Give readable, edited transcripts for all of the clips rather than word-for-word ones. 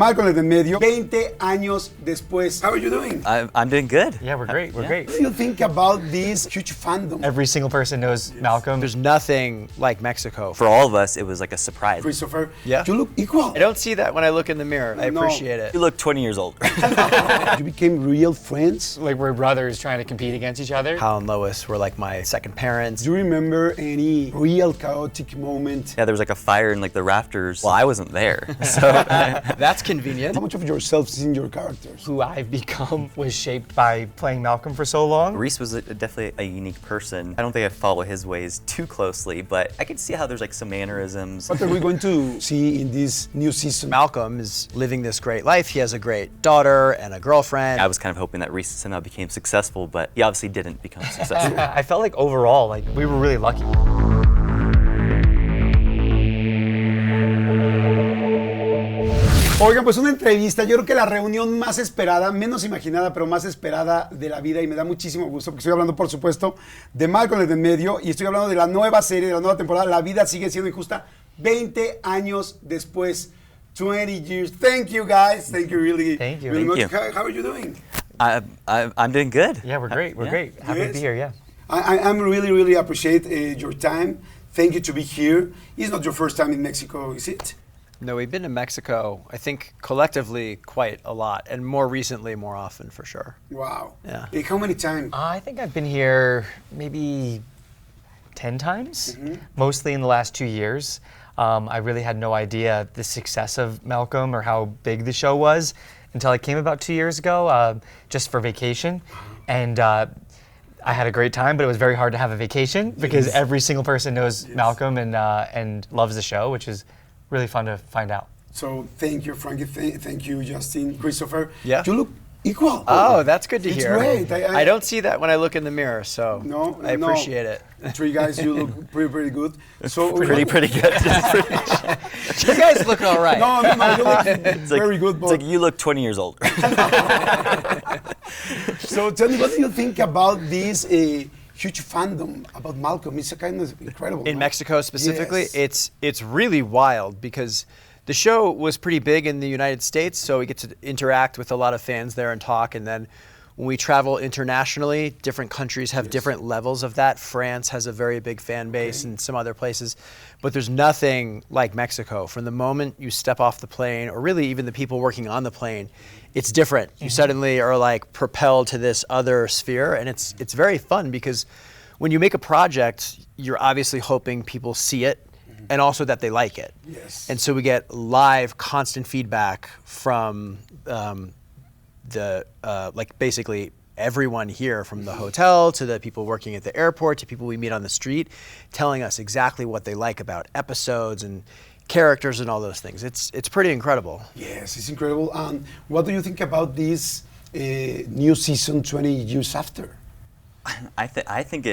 Malcolm en enmedio, 20 años después. How are you doing? I'm doing good. Yeah, we're great. We're great. What do you think about this huge fandom? Every single person knows Malcolm. There's nothing like Mexico. For all of us, it was like a surprise. Christopher, Yeah. you look equal. I don't see that when I look in the mirror. I No. appreciate it. You look 20 years old. You became real friends. Like we're brothers trying to compete against each other. Hal and Lois were like my second parents. Do you remember any real chaotic moment? Yeah, there was like a fire in like the rafters. Well, I wasn't there, so That's convenient. How much of yourself is in your characters? Who I've become was shaped by playing Malcolm for so long. Reese was definitely a unique person. I don't think I follow his ways too closely, but I could see how there's like some mannerisms. What are we going to see in this new season? Malcolm is living this great life. He has a great daughter and a girlfriend. I was kind of hoping that Reese somehow became successful, but he obviously didn't become successful. I felt like overall, like we were really lucky. Oigan, pues una entrevista, yo creo que la reunión más esperada, menos imaginada, pero más esperada de la vida, y me da muchísimo gusto, porque estoy hablando, por supuesto, de Malcolm en enmedio, y estoy hablando de la nueva serie, de la nueva temporada, La vida sigue siendo injusta, 20 años después, 20 years. Thank you, guys. Thank you, really. Thank you. Really Thank much. you. How are you doing? I'm doing good. Yeah, we're great. We're Yeah. great. Happy to Yes. be here. Yeah. I'm really appreciate your time. Thank you to be here. It's not your first time in Mexico, is it? No, we've been to Mexico, I think, collectively quite a lot, and more recently, more often, for sure. Wow. Yeah. How many times? I think I've been here maybe 10 times, mostly in the last 2 years. I really had no idea the success of Malcolm or how big the show was until I came about 2 years ago, just for vacation. And I had a great time, but it was very hard to have a vacation because every single person knows Malcolm and loves the show, which is really fun to find out. So thank you, Frankie. Thank you, Justin, Christopher. Yeah. You look equal. Oh, that's good to It's hear. great. I don't see that when I look in the mirror, so No, I no. appreciate it. Three guys, you look pretty good. So Pretty good. You guys look all right. No, you look very good. It's like you look 20 years old. So tell me, what do you think about this huge fandom about Malcolm? It's a kind of incredible. In no? Mexico specifically, Yes. it's really wild because the show was pretty big in the United States, so we get to interact with a lot of fans there and talk. And then when we travel internationally, different countries have different levels of that. France has a very big fan base, and some other places. But there's nothing like Mexico. From the moment you step off the plane, or really even the people working on the plane, it's different. You suddenly are like propelled to this other sphere, and it's very fun because when you make a project, you're obviously hoping people see it and also that they like it. Yes. And so we get live, constant feedback from like basically everyone here, from the hotel to the people working at the airport to people we meet on the street, telling us exactly what they like about episodes and characters and all those things. It's pretty incredible. Yes, it's incredible. What do you think about this new season 20 years after? I think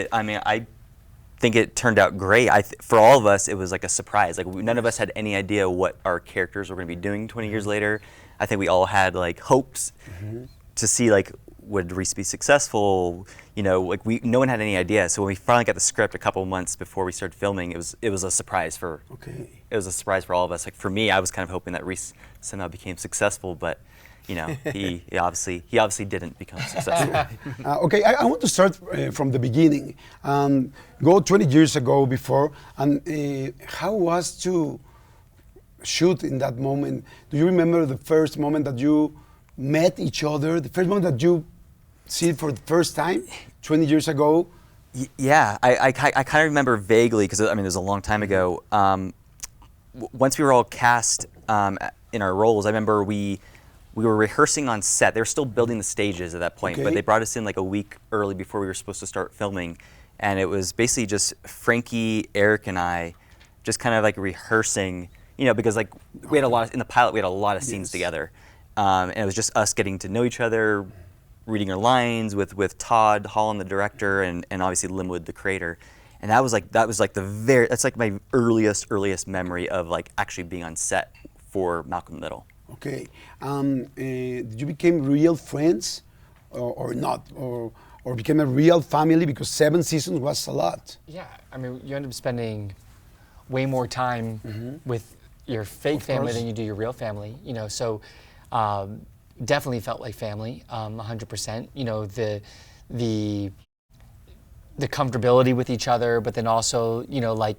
it turned out great. For all of us, it was like a surprise. Like none of us had any idea what our characters were going to be doing 20 years later. I think we all had like hopes to see like, would Reese be successful? You know, like no one had any idea. So when we finally got the script a couple months before we started filming, it was a surprise for. Okay. It was a surprise for all of us. Like for me, I was kind of hoping that Reese somehow became successful, but you know, he obviously didn't become successful. Okay, I want to start from the beginning. Go 20 years ago before, and how was to shoot in that moment? Do you remember the first moment that you met each other? The first moment that you see it for the first time, 20 years ago? Yeah, I kind of remember vaguely because I mean it was a long time ago. Once we were all cast in our roles, I remember we were rehearsing on set. They were still building the stages at that point, but they brought us in like a week early before we were supposed to start filming, and it was basically just Frankie, Eric, and I just kind of like rehearsing. You know, because like we had in the pilot, we had a lot of scenes together, and it was just us getting to know each other, reading our lines with Todd Holland, the director, and obviously Linwood, the creator, and that's like my earliest memory of like actually being on set for Malcolm in the Middle. Okay, did you become real friends, or not, or became a real family? Because 7 seasons was a lot. Yeah, I mean, you end up spending way more time with your fake Of family course. than you do your real family. You know, so definitely felt like family, 100%. You know, the comfortability with each other, but then also, you know, like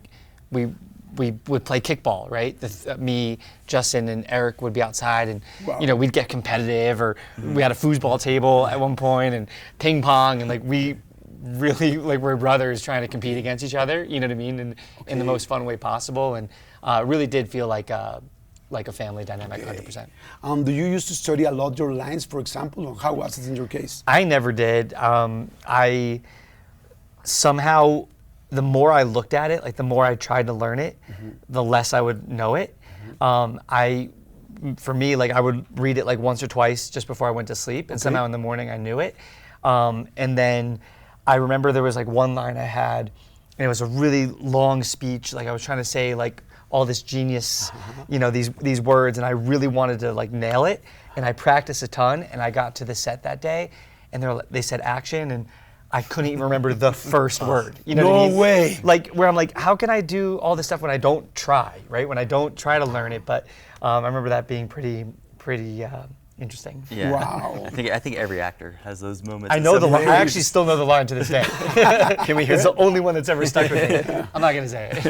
we would play kickball, right? Me, Justin, and Eric would be outside, and Wow. you know, we'd get competitive, or we had a foosball table at one point, and ping pong, and like we really like we're brothers trying to compete against each other. You know what I mean? In the most fun way possible, and really did feel like a family dynamic, 100%. Do you used to study a lot your lines, for example, or how was it in your case? I never did. I somehow, the more I looked at it, like the more I tried to learn it, the less I would know it. For me, like I would read it like once or twice just before I went to sleep, and somehow in the morning I knew it. And then I remember there was like one line I had, and it was a really long speech. Like I was trying to say like all this genius, you know, these words, and I really wanted to like nail it. And I practiced a ton, and I got to the set that day, and they said action, and I couldn't even remember the first word. You know what I mean? No way. Like where I'm like, how can I do all this stuff when I don't try, right? When I don't try to learn it. But I remember that being pretty interesting. Yeah. Wow. I think every actor has those moments. I at know some the line. point. I actually still know the line to this day. Can we hear It's the only one that's ever stuck with me. I'm not gonna say it.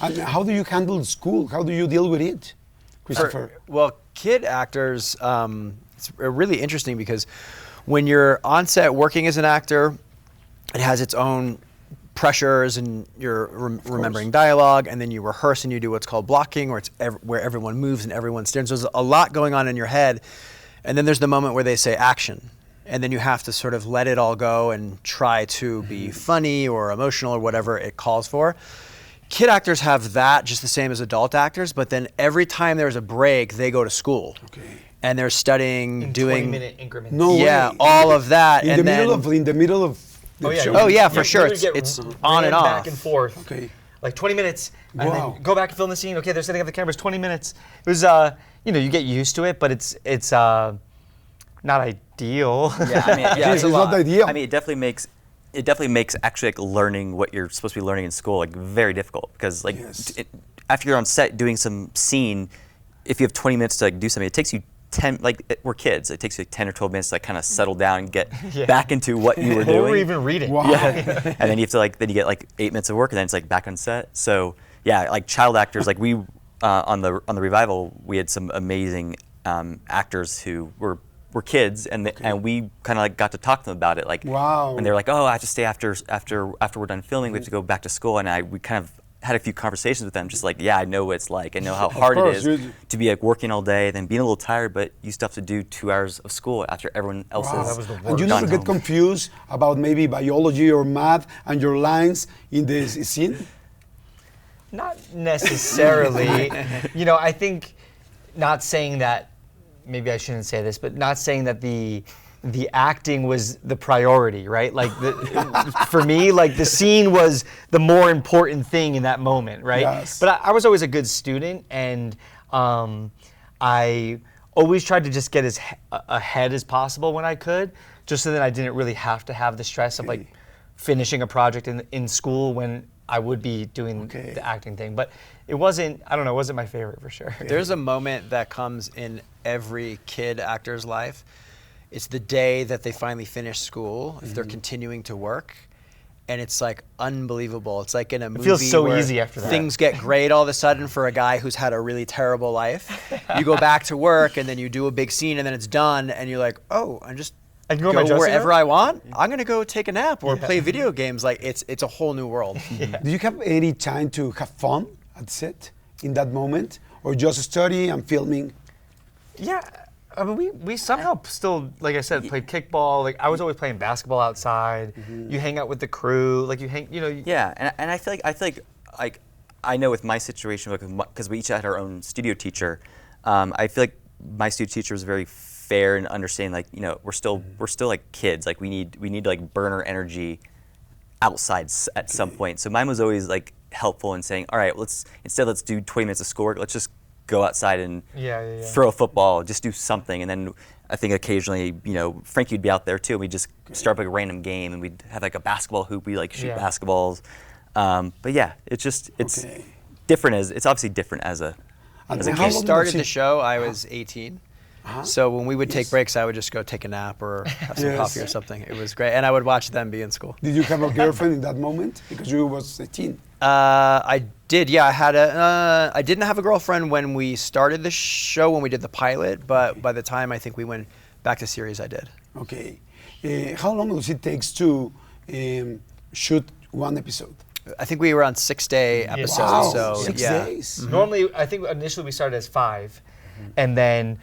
And how do you handle school? How do you deal with it, Christopher? Well, kid actors, it's really interesting because when you're on set working as an actor, it has its own pressures, and you're remembering dialogue, and then you rehearse and you do what's called blocking, or it's where everyone moves and everyone stares. So there's a lot going on in your head, and then there's the moment where they say action, and then you have to sort of let it all go and try to be funny or emotional or whatever it calls for. Kid actors have that just the same as adult actors, but then every time there's a break, they go to school. Okay. And they're studying, doing 20-minute increments. No yeah, way. all of that, In and the then middle of the show? Oh yeah, for You sure. literally get It's ran on and off. back and forth. Okay. Like 20 minutes, and Wow. then go back and film the scene. Okay, they're setting up the cameras. 20 minutes. It was, you know, you get used to it, but it's not ideal. Yeah, I mean, Yeah, It's it's a not lot. the idea. I mean, it definitely makes actually like learning what you're supposed to be learning in school like very difficult, because like Yes. after you're on set doing some scene, if you have 20 minutes to like do something, it takes you 10, like we're kids, it takes you like 10 or 12 minutes to like kind of settle down and get back into what you were doing. Or even reading. Wow. And then you have to like, then you get like 8 minutes of work, and then it's like back on set. So yeah, like child actors, like we on the revival, we had some amazing actors who were kids, and and we kind of like got to talk to them about it. Like, Wow. and they're like, oh, I have to stay after we're done filming. We have to go back to school, and we kind of had a few conversations with them, just like, yeah, I know what it's like. I know how hard it course, is to be like working all day, then being a little tired, but you still have to do 2 hours of school after everyone else Wow. is That was the And you gone never get home. confused about maybe biology or math and your lines in the scene? Not necessarily. You know, I think, not saying that, maybe I shouldn't say this, but not saying that the acting was the priority, right? Like for me, like the scene was the more important thing in that moment, right? Yes. But I was always a good student, and I always tried to just get as ahead as possible when I could, just so that I didn't really have to have the stress of like finishing a project in school when I would be doing the acting thing. But it wasn't, I don't know, it wasn't my favorite for sure. There's a moment that comes in every kid actor's life. It's the day that they finally finish school, if they're continuing to work. And it's like unbelievable. It's like in a movie feels so where easy after that. things get great all of a sudden for a guy who's had a really terrible life. You go back to work, and then you do a big scene, and then it's done, and you're like, oh, I just I can go in my go dressing wherever room? I want. I'm gonna go take a nap or play video games. Like it's a whole new world. Do you have any time to have fun at set in that moment? Or just study and filming? Yeah, I mean, we somehow still, like I said, played kickball. Like I was always playing basketball outside. You hang out with the crew. Like you hang, you know. Yeah, and I feel like I know with my situation, because we each had our own studio teacher. I feel like my studio teacher was very fair and understanding. Like, you know, we're still like kids. Like we need to like burn our energy outside at some point. So mine was always like helpful in saying, all right, let's do 20 minutes of schoolwork. Let's just go outside and throw a football, just do something. And then I think occasionally, you know, Frankie would be out there too, and we'd just start like a random game, and we'd have like a basketball hoop, we like shoot basketballs. But yeah, it's different it's obviously different as a And As a how When we kid. long started was the show, I was 18. So when we would take breaks, I would just go take a nap or have some Yes. coffee or something. It was great, and I would watch them be in school. Did you have a girlfriend in that moment? Because you was 18. I did, yeah. I didn't have a girlfriend when we started the show, when we did the pilot, but by the time I think we went back to series, I did. Okay. How long does it take to shoot one episode? I think we were on 6-day episodes, Wow, so 6 yeah. days. Normally, I think initially we started as 5, and then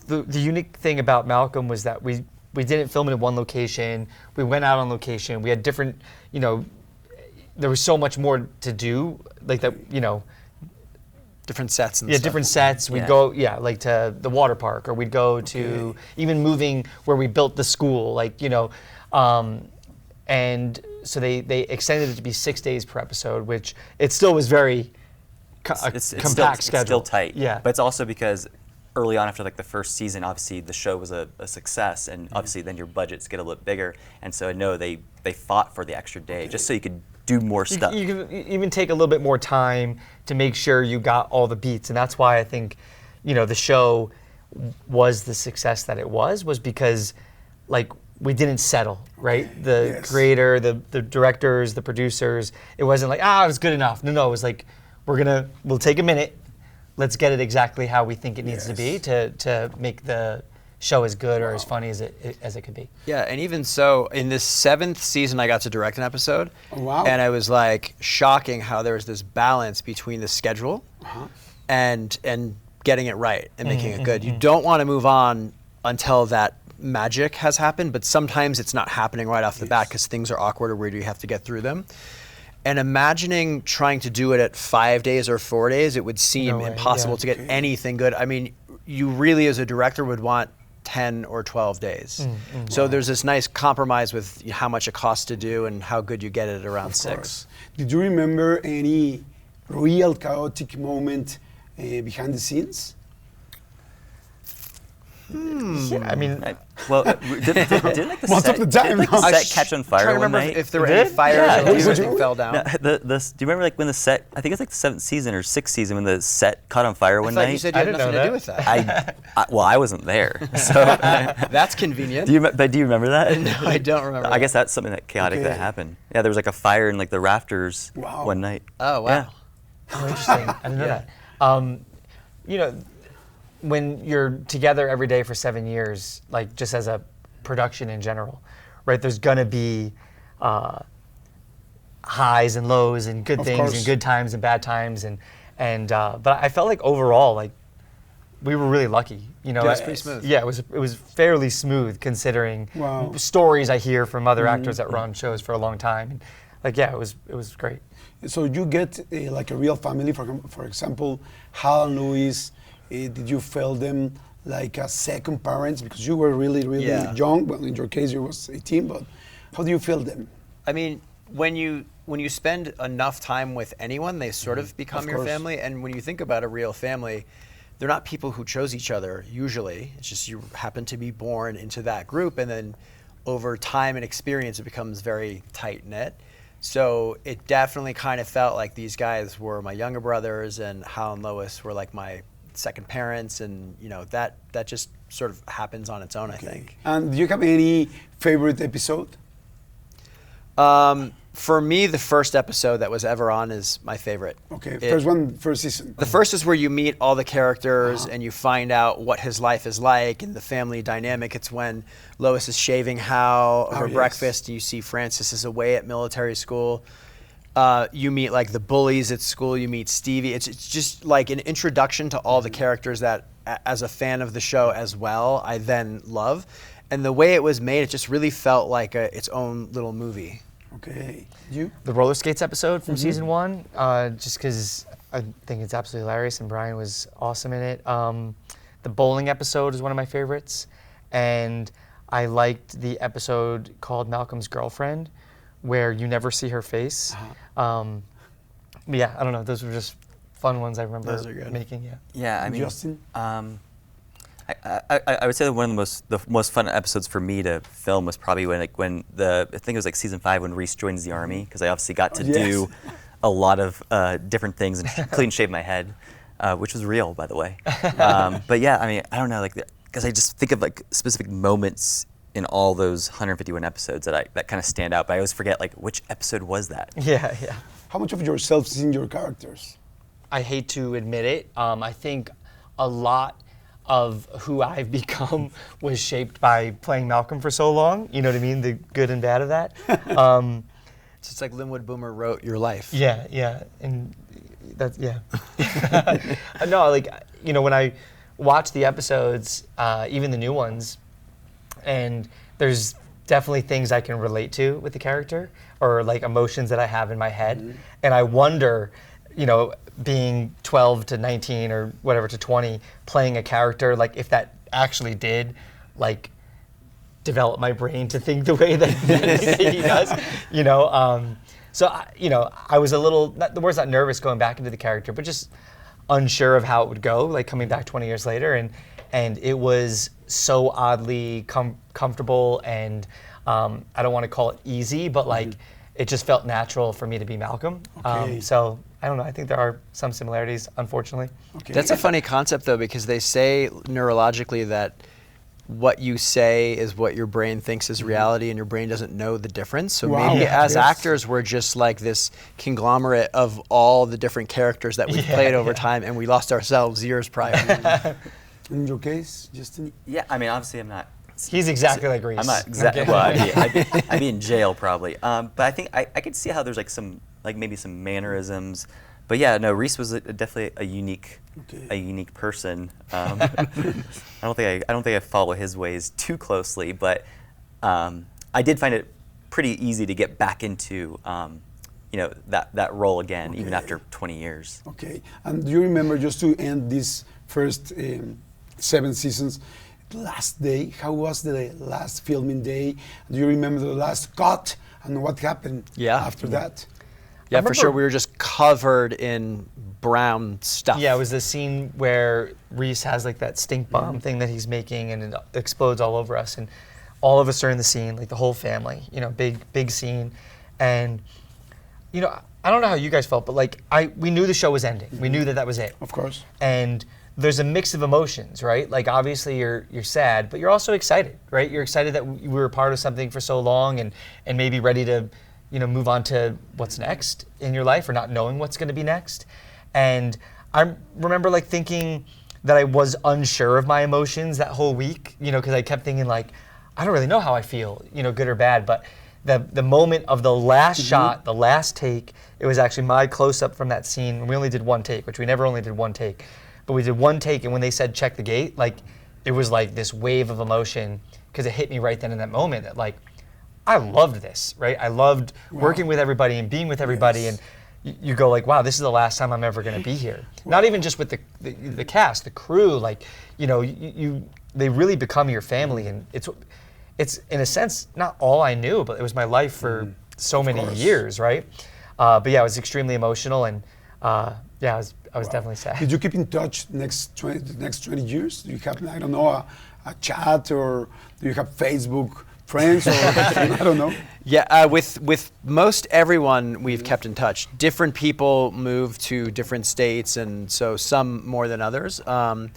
the unique thing about Malcolm was that we didn't film it in one location. We went out on location. We had different, there was so much more to do, like that, Different sets and yeah, stuff. different sets. We'd Yeah. go, like to the water park, or we'd go to even moving where we built the school, and so they extended it to be 6 days per episode, which it still was very It's compact schedule. It's still tight. Yeah. But it's also because early on after like the first season, obviously the show was a success, and obviously then your budgets get a little bit bigger, and so I know they fought for the extra day just so you could do more stuff. You can even take a little bit more time to make sure you got all the beats, and that's why I think, the show was the success that it was because, like, we didn't settle, right? The Yes. creator, the directors, the producers, it wasn't like, it was good enough. No, it was like, we'll take a minute, let's get it exactly how we think it needs to be to make the show as good or as funny as it could be. Yeah, and even so, in this 7th season, I got to direct an episode. Oh, wow. And it was like shocking how there was this balance between the schedule and getting it right and making it good. You don't want to move on until that magic has happened, but sometimes it's not happening right off the bat because things are awkward or weird. You have to get through them. And imagining trying to do it at 5 days or 4 days, it would seem No way, impossible yeah. to get anything good. I mean, you really, as a director, would want 10 or 12 days. So there's this nice compromise with how much it costs to do and how good you get it at around 6. Did you remember any real chaotic moment behind the scenes? Yeah, I mean, Well, didn't like the Most set, of the time, didn't, like, the no. set catch on fire Trying to one remember night? if there were It any did? fires Yeah, or it if was- anything fell down. No, do you remember like when the set? I think it's like the 7th season or 6th season when the set caught on fire I one thought night. you said you I had didn't nothing know to do with that. that. I wasn't there, so. That's convenient. Do you remember that? No, I don't remember I guess that. that's something that chaotic Okay. that happened. Yeah, there was like a fire in like the rafters Wow. one night. Oh, wow. Yeah. oh, interesting. I didn't know that. When you're together every day for 7 years, like just as a production in general, right? There's gonna be highs and lows and good Of things course. and good times and bad times but I felt like overall, like, we were really lucky. Yeah, it was pretty smooth. Yeah, it was fairly smooth considering Wow. stories I hear from other actors that run shows for a long time. And, like, yeah, it was great. So you get like a real family. For example, Hal and Louis. Did you feel them like as second parents because you were really Yeah. young? Well, in your case, you was 18. But how do you feel them? I mean, when you spend enough time with anyone, they sort of become Of your course. family. And when you think about a real family, they're not people who chose each other usually. It's just you happen to be born into that group, and then over time and experience, it becomes very tight knit. So it definitely kind of felt like these guys were my younger brothers, and Hal and Lois were like my second parents, and that just sort of happens on its own, I think. And do you have any favorite episode? For me, the first episode that was ever on is my favorite. Okay, It- first season. The first is where you meet all the characters and you find out what his life is like and the family dynamic. It's when Lois is shaving Hal her yes. breakfast, and you see Francis is away at military school. You meet like the bullies at school. You meet Stevie. It's just like an introduction to all the characters that, as a fan of the show as well, I then love. And the way it was made, it just really felt like its own little movie. Okay, you? The roller skates episode from season 1, just because I think it's absolutely hilarious, and Brian was awesome in it. The bowling episode is one of my favorites, and I liked the episode called Malcolm's Girlfriend, where you never see her face. But yeah, I don't know. Those were just fun ones I remember Those are good. making. Yeah. Yeah, I mean, Justin? I would say that one of the most fun episodes for me to film was probably when I think it was like season 5 when Reese joins the army, because I obviously got to Yes. do a lot of different things and clean shave my head. which was real, by the way. But yeah, I mean, I don't know, like, because I just think of like specific moments in all those 151 episodes that kind of stand out, but I always forget like which episode was that. Yeah. How much of yourself is in your characters? I hate to admit it. I think a lot of who I've become was shaped by playing Malcolm for so long. You know what I mean? The good and bad of that. So it's like Linwood Boomer wrote your life. Yeah, and that's No, like, you know, when I watch the episodes, even the new ones, and there's definitely things I can relate to with the character, or like emotions that I have in my head, and I wonder, you know, being 12 to 19 or whatever to 20, playing a character, like if that actually did, like, develop my brain to think the way that he does, you know. So, you know, I was a little, the word's not nervous going back into the character, but just unsure of how it would go, like coming back 20 years later, and it was so oddly comfortable, and I don't want to call it easy, but like it just felt natural for me to be Malcolm. Okay. So I don't know, I think there are some similarities, unfortunately. Okay. That's a funny concept though, because they say neurologically that what you say is what your brain thinks is reality, and your brain doesn't know the difference. So Wow. maybe Yeah. as Yes. actors, we're just like this conglomerate of all the different characters that we've played over time, and we lost ourselves years prior. In your case, Justin? Yeah, I mean, obviously I'm not. He's exactly like Reese. I'm not exactly. Okay. Well, I'd be in jail probably. But I think I could see how there's like some, like maybe some mannerisms. But yeah, no, Reese was definitely a unique person. I don't think I follow his ways too closely, but I did find it pretty easy to get back into you know, that role again, even after 20 years. Okay. And do you remember, just to end this first 7 seasons, last day, how was the last filming day? Do you remember the last cut and what happened after that? Yeah, for sure. We were just covered in brown stuff. Yeah, it was the scene where Reese has like that stink bomb thing that he's making, and it explodes all over us, and all of us are in the scene, like the whole family, you know, big scene. And, you know, I don't know how you guys felt, but like we knew the show was ending. We knew that was it. Of course. And there's a mix of emotions, right? Like obviously you're sad, but you're also excited, right? You're excited that we were a part of something for so long, and maybe ready to, you know, move on to what's next in your life, or not knowing what's going to be next. And I remember like thinking that I was unsure of my emotions that whole week, you know, because I kept thinking like, I don't really know how I feel, you know, good or bad. But the moment of the last shot, the last take, it was actually my close-up from that scene. And we only did one take, which we never only did one take. But we did one take, and when they said check the gate, like it was like this wave of emotion, because it hit me right then in that moment that like, I loved this, right? I loved working with everybody and being with everybody, and you go like, wow, this is the last time I'm ever going to be here. Not even just with the cast, the crew, like, you know, they really become your family, and it's in a sense not all I knew, but it was my life for so many years, right? But yeah, it was extremely emotional, and yeah, I was definitely sad. Did you keep in touch the next 20 years? Do you have, I don't know, a chat, or do you have Facebook friends, or I don't know? Yeah, with most everyone we've kept in touch. Different people move to different states, and so some more than others. I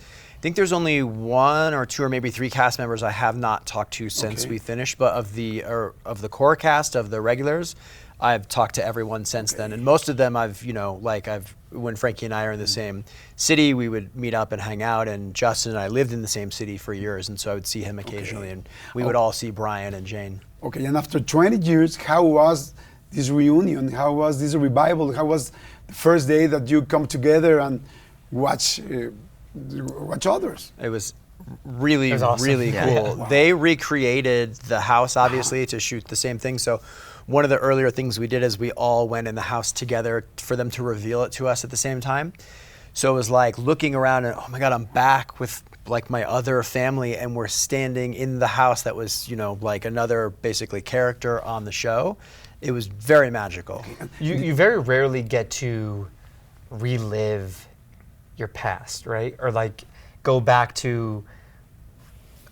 think there's only 1 or 2 or maybe 3 cast members I have not talked to since we finished, but of the core cast, of the regulars, I've talked to everyone since then, and most of them when Frankie and I are in the same city, we would meet up and hang out, and Justin and I lived in the same city for years, and so I would see him occasionally, and we would all see Brian and Jane. Okay, and after 20 years, how was this reunion? How was this revival? How was the first day that you come together and watch others? It was really, awesome. really Yeah. cool. Yeah. Wow. They recreated the house, obviously, to shoot the same thing. So one of the earlier things we did is we all went in the house together for them to reveal it to us at the same time. So it was like looking around and, oh my God, I'm back with like my other family, and we're standing in the house that was, you know, like another basically character on the show. It was very magical. You very rarely get to relive your past, right? Or like go back to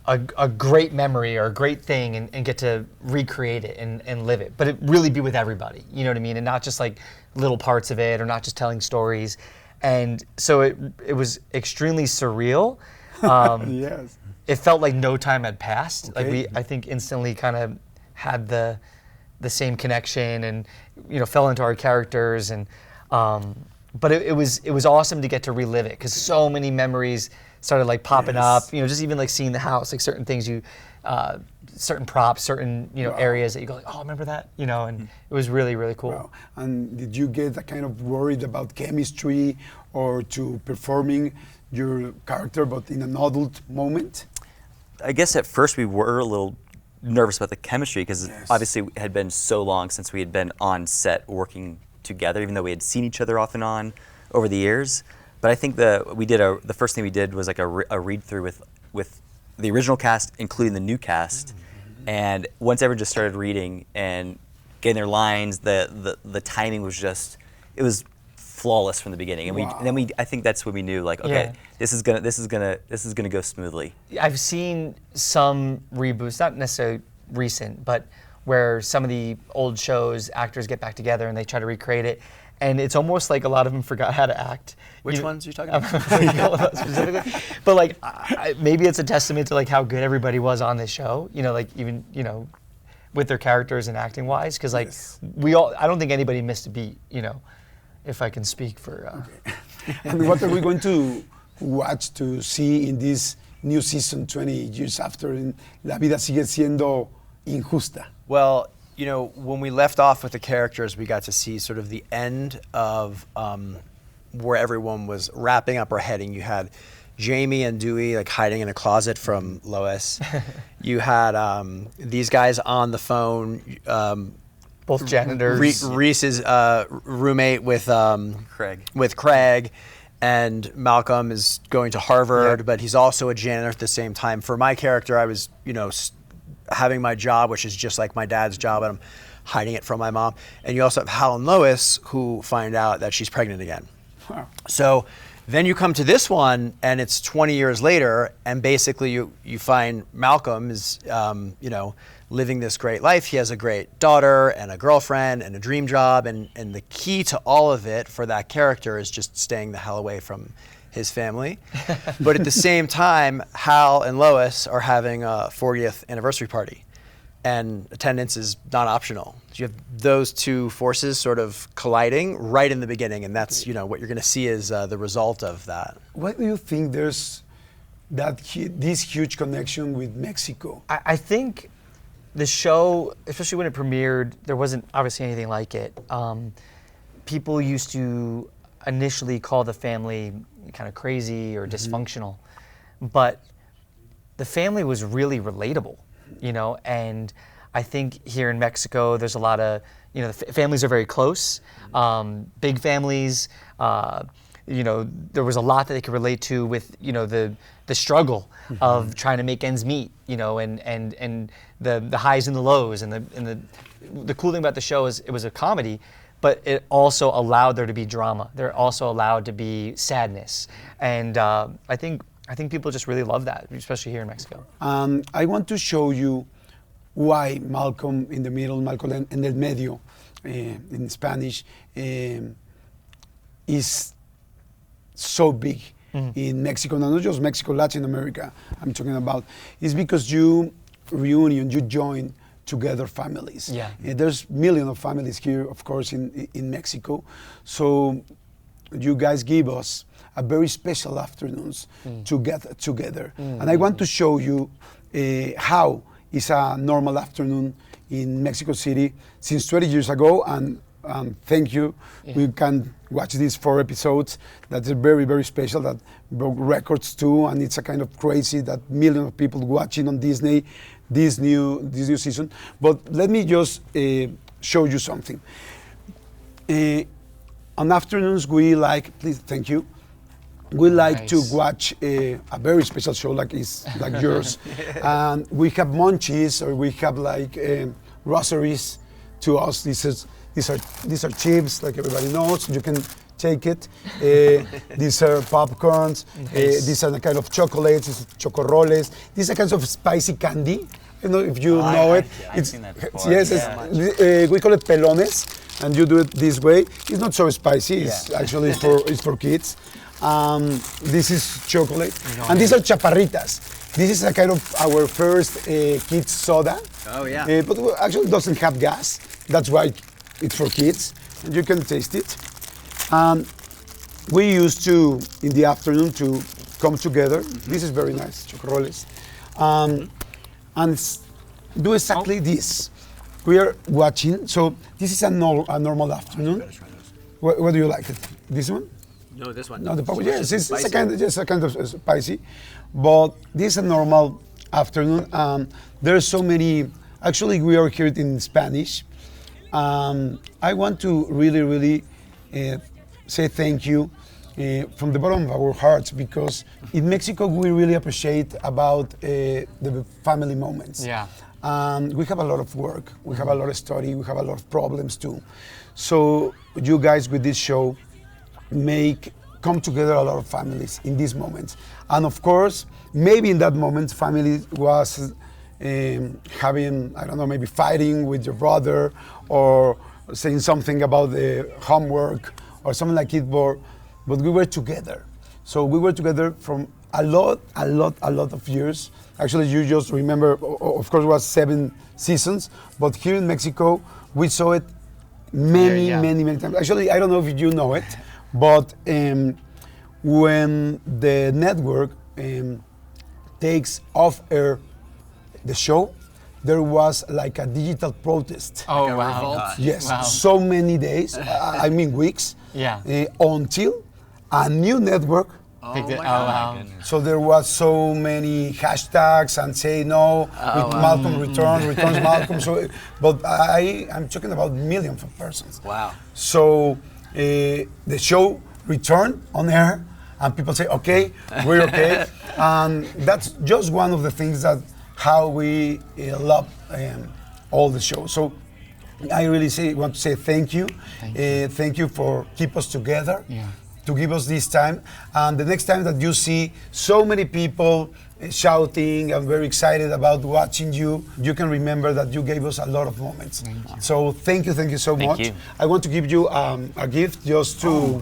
a great memory or a great thing and get to recreate it and live it. But it really be with everybody, you know what I mean? And not just like little parts of it, or not just telling stories. And so it was extremely surreal. Yes. It felt like no time had passed. Okay. Like I think instantly kind of had the same connection, and fell into our characters, and but it was awesome to get to relive it, because so many memories started like popping up. Just even like seeing the house, like certain things certain props, certain areas that you go like, oh, remember that, and it was really, really cool. Wow. And did you get kind of worried about chemistry or to performing your character, but in an adult moment? I guess at first we were a little nervous about the chemistry, because Yes. obviously it had been so long since we had been on set working together, even though we had seen each other off and on over the years. But I think the first thing we did was like a read through with the original cast, including the new cast. And once everyone just started reading and getting their lines, the timing was just, it was flawless from the beginning. And Wow. then I think that's when we knew, like, okay, this is gonna go smoothly. I've seen some reboots, not necessarily recent, but where some of the old shows, actors get back together and they try to recreate it, and it's almost like a lot of them forgot how to act. Which ones are you talking about? Specifically, but like maybe it's a testament to like how good everybody was on this show. Like even with their characters and acting wise, because like Yes. I don't think anybody missed a beat. If I can speak for. And what are we going to watch to see in this new season 20 years after in La Vida Sigue Siendo Injusta? Well, when we left off with the characters, we got to see sort of the end of where everyone was wrapping up or heading. You had Jamie and Dewey like hiding in a closet from Lois. You had these guys on the phone. Both janitors. Reese's roommate with Craig. With Craig, and Malcolm is going to Harvard, but he's also a janitor at the same time. For my character, I was having my job, which is just like my dad's job, and I'm hiding it from my mom. And you also have Hal and Lois, who find out that she's pregnant again. Wow. So then you come to this one, and it's 20 years later, and basically you find Malcolm is living this great life. He has a great daughter and a girlfriend and a dream job, and the key to all of it for that character is just staying the hell away from his family. But at the same time, Hal and Lois are having a 40th anniversary party, and attendance is not optional. So you have those two forces sort of colliding right in the beginning, and that's what you're going to see is the result of that. Why do you think there's this huge connection with Mexico? I think the show, especially when it premiered, there wasn't obviously anything like it. People used to initially call the family kind of crazy or dysfunctional, but the family was really relatable, and I think here in Mexico, there's a lot of, the families are very close, big families. There was a lot that they could relate to with, the struggle of trying to make ends meet, and the highs and the lows, and the cool thing about the show is it was a comedy, but it also allowed there to be drama. There also allowed to be sadness, and I think people just really love that, especially here in Mexico. I want to show you why Malcolm in the middle, Malcolm en el medio, in Spanish, is so big in Mexico, not just Mexico, Latin America, I'm talking about. It's because you join together families. Yeah. There's millions of families here, of course, in Mexico. So you guys give us a very special afternoons to get together. And I want to show you how is a normal afternoon in Mexico City since 20 years ago, and thank you. Yeah. We can watch these 4 episodes that are very, very special, that broke records too, and it's a kind of crazy that millions of people watching on Disney this new season. But let me just show you something. On afternoons we like, please, thank you. We like to watch a very special show like yours. And we have munchies, or we have like rosaries to us. These are chips, like everybody knows. You can take it. These are popcorns. These are the kind of chocolates, chocorroles. These are kinds of spicy candy. I don't know if you know it. I've seen that before. Yes, we call it pelones, and you do it this way. It's not so spicy. It's actually it's for kids. This is chocolate, and these are chaparritas. This is a kind of our first kids soda. Oh yeah. But actually it doesn't have gas. That's why it's for kids, and you can taste it. We used to, in the afternoon, to come together. This is very nice, chocorroles. And do exactly this. We are watching, so this is a normal afternoon. What do you like it? This one? No, this one. No, the pop. Yes, it's a kind of spicy, but this is a normal afternoon. There are so many. Actually, we are here in Spanish. I want to really say thank you from the bottom of our hearts, because in Mexico we really appreciate about the family moments. Yeah. We have a lot of work. We have a lot of study. We have a lot of problems too. So you guys with this show come together a lot of families in these moments. And of course, maybe in that moment, family was having, I don't know, maybe fighting with your brother or saying something about the homework or something like it, but we were together. So we were together from a lot of years. Actually, you just remember, of course, it was 7 seasons, but here in Mexico, we saw it many times. Actually, I don't know if you know it, but when the network takes off air the show, there was like a digital protest. Oh, Like a wow. revolt. Yes, Wow. so many days, I mean weeks, Yeah. until a new network. Picked it. my Oh, God. wow. So there was so many hashtags and say no, with Malcolm returns Malcolm. So, but I'm talking about millions of persons. Wow. So the show returned on air, and people say, okay, we're okay. And that's just one of the things that how we love all the shows. So I really want to say thank you. Thank you for keep us together. Yeah. To give us this time, and the next time that you see so many people shouting and very excited about watching you, you can remember that you gave us a lot of moments. So thank you so Thank much. you. I want to give you a gift just to.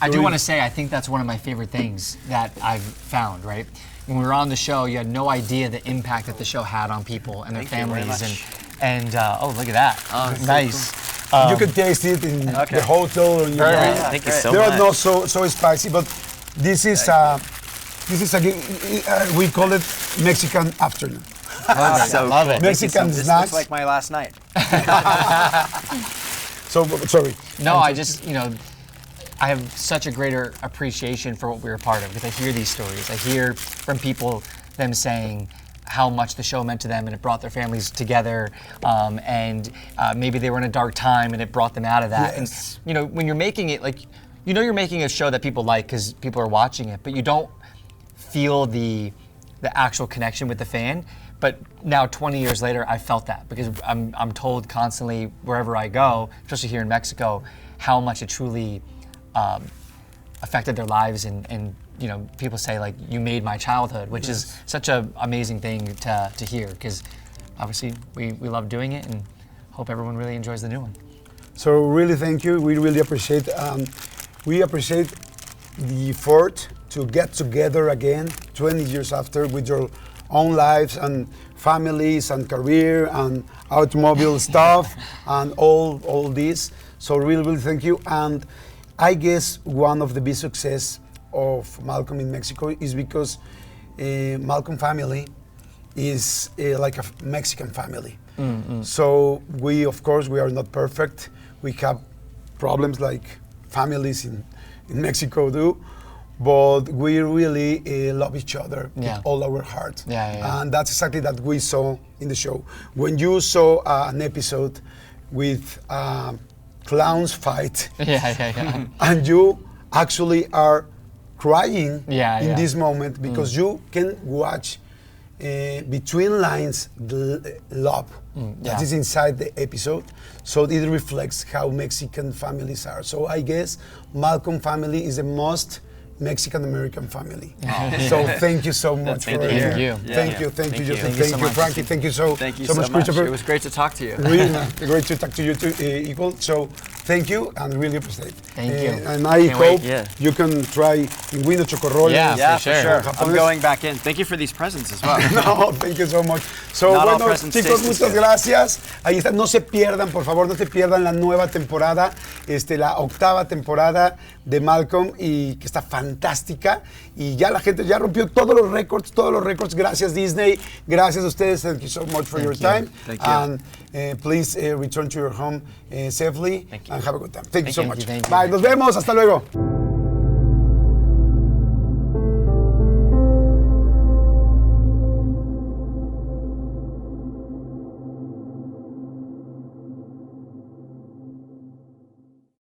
I do want to say, I think that's one of my favorite things that I've found, right? When we were on the show, you had no idea the impact that the show had on people and their Thank you very families. much. And oh, look at that. Oh, so nice. You can taste it in the hotel or in your Perfect. car. Thank you so They much. are not so spicy, but this is we call it Mexican afternoon. So Love it. Mexican This snacks. looks like my last night. So sorry. No, I just, I have such a greater appreciation for what we were part of, because I hear these stories. I hear from people them saying how much the show meant to them and it brought their families together, and maybe they were in a dark time and it brought them out of that. Yes. And when you're making it, like, you're making a show that people like because people are watching it, but you don't feel the actual connection with the fan. But now 20 years later, I felt that, because I'm told constantly wherever I go, especially here in Mexico, how much it truly affected their lives, and people say, like, you made my childhood, which is such an amazing thing to hear, because obviously we love doing it and hope everyone really enjoys the new one. So really thank you. We really appreciate the effort to get together again 20 years after with your own lives and families and career and automobile stuff and all this. So really thank you. And I guess one of the big success of Malcolm in Mexico is because Malcolm family is like a Mexican family. So of course, we are not perfect. We have problems like families in Mexico do, but we really love each other with all our heart. Yeah. And that's exactly that we saw in the show. When you saw an episode with clowns fight, and you actually are crying in this moment because you can watch between lines, the love that is inside the episode. So it reflects how Mexican families are. So I guess Malcolm family is the most Mexican-American family. So thank you so much. Thank you. Thank you, Justin. Thank you so Thank you, much. Frankie. Thank you so much, It Christopher. was great to talk to you. Really great to talk to you too, equal. So thank you and really appreciate it. Thank you. And I Can't wait. hope Yeah. you can try Pingüino Chocorroles. Yeah, For sure. sure. I'm Japonés. going back in. Thank you for these presents as well. No, thank you so much. So, Not all bueno, presents chicos, taste muchas the same. gracias. Ahí está. No se pierdan, por favor, no se pierdan la nueva temporada, la 8ª temporada de Malcolm, y que está fantástica. Y ya la gente ya rompió todos los récords. Gracias, Disney. Gracias a ustedes. Thank you so much for your time. Thank you. And please return to your home safely and have a good time. Thank you so much. Thank you. Bye. Nos vemos. Hasta luego.